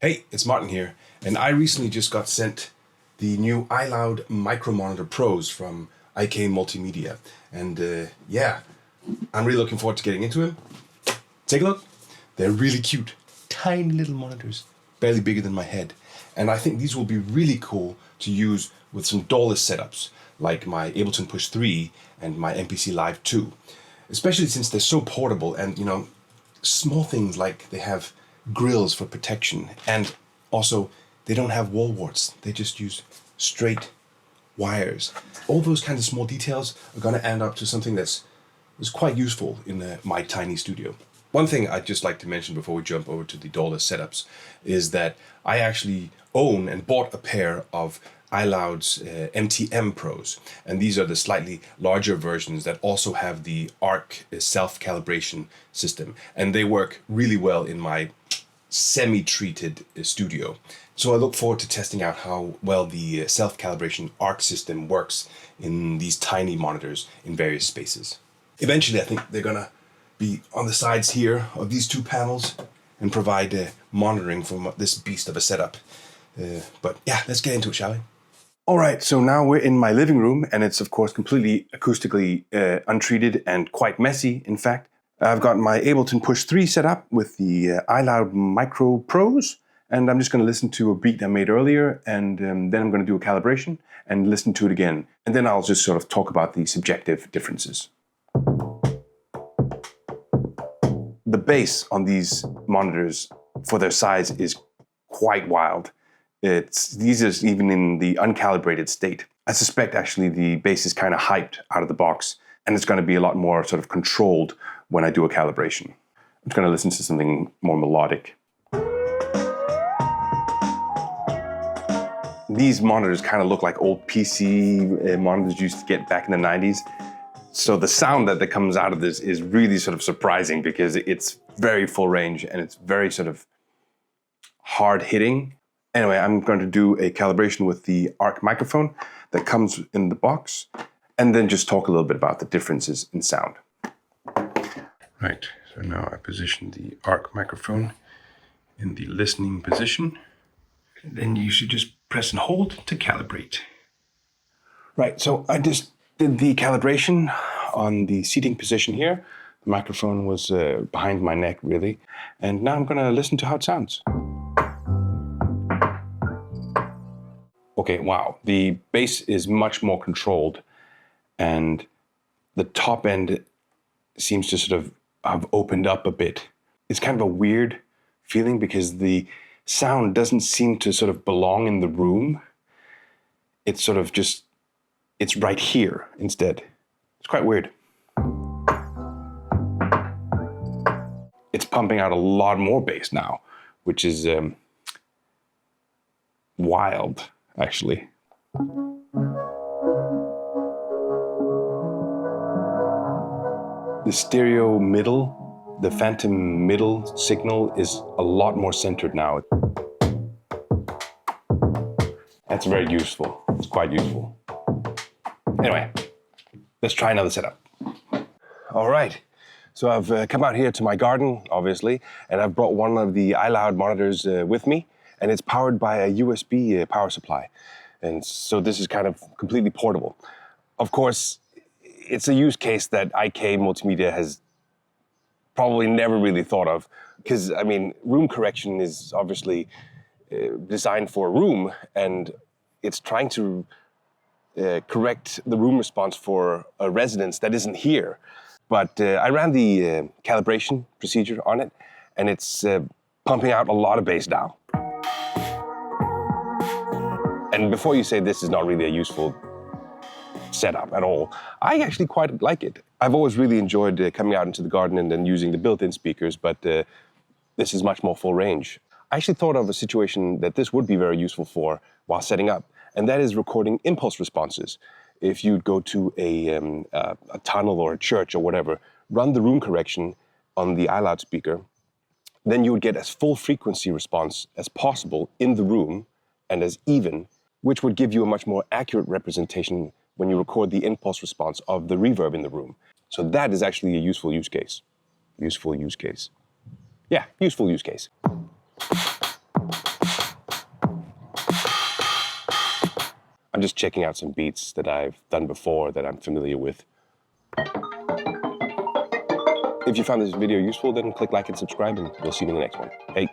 Hey, it's Martin here, and I recently just got sent the new iLoudMicroMonitorPros from Akai MPC, and yeah, I'm really looking forward to getting into them. Take a look. They're really cute, tiny little monitors, barely bigger than my head, and I think these will be really cool to use with some Dawless setups, like my Ableton Push 3 and my MPC Live 2, especially since they're so portable and, small things like they have grills for protection, and also they don't have wall warts. They just use straight wires. All those kinds of small details are going to end up to something that's quite useful in my tiny studio. One thing I'd just like to mention before we jump over to the Dawless setups is that I actually own and bought a pair of iLoud's MTM Pros, and these are the slightly larger versions that also have the ARC self-calibration system, and they work really well in my semi-treated studio. So I look forward to testing out how well the self-calibration ARC system works in these tiny monitors in various spaces. Eventually, I think they're gonna be on the sides here of these two panels and provide monitoring from this beast of a setup. But yeah, let's get into it, shall we? All right, so now we're in my living room, and it's of course completely acoustically untreated and quite messy, in fact. I've got my Ableton Push 3 set up with the iLoudMicroMonitorPros, and I'm just going to listen to a beat I made earlier, and then I'm going to do a calibration and listen to it again. And then I'll just sort of talk about the subjective differences. The bass on these monitors for their size is quite wild. These are even in the uncalibrated state. I suspect actually the bass is kind of hyped out of the box, and it's going to be a lot more sort of controlled when I do a calibration. I'm just going to listen to something more melodic. These monitors kind of look like old PC monitors you used to get back in the 90s. So the sound that comes out of this is really sort of surprising because it's very full range and it's very sort of hard hitting. Anyway, I'm going to do a calibration with the ARC microphone that comes in the box, and then just talk a little bit about the differences in sound. Right, so now I position the ARC microphone in the listening position. Then you should just press and hold to calibrate. Right, so I just did the calibration on the seating position here. The microphone was behind my neck, really. And now I'm going to listen to how it sounds. Okay, wow, the bass is much more controlled, and the top end seems to sort of have opened up a bit. It's kind of a weird feeling because the sound doesn't seem to sort of belong in the room. It's sort of just, it's right here instead. It's quite weird. It's pumping out a lot more bass now, which is wild, actually. The stereo middle, the phantom middle signal is a lot more centered now. That's very useful. It's quite useful. Anyway, let's try another setup. All right. So I've come out here to my garden, obviously, and I've brought one of the iLoud monitors with me, and it's powered by a USB power supply. And so this is kind of completely portable. Of course, it's a use case that Akai Multimedia has probably never really thought of, because, I mean, room correction is obviously designed for a room, and it's trying to correct the room response for a residence that isn't here. But I ran the calibration procedure on it, and it's pumping out a lot of bass now. And before you say this is not really a useful setup at all, I actually quite like it. I've always really enjoyed coming out into the garden and then using the built-in speakers, but this is much more full range. I actually thought of a situation that this would be very useful for while setting up, and that is recording impulse responses. If you'd go to a tunnel or a church or whatever, run the room correction on the iLoud speaker, then you would get as full frequency response as possible in the room and as even, which would give you a much more accurate representation when you record the impulse response of the reverb in the room. So that is actually a useful use case. Useful use case. Yeah, useful use case. I'm just checking out some beats that I've done before that I'm familiar with. If you found this video useful, then click like and subscribe, and we'll see you in the next one. Hey.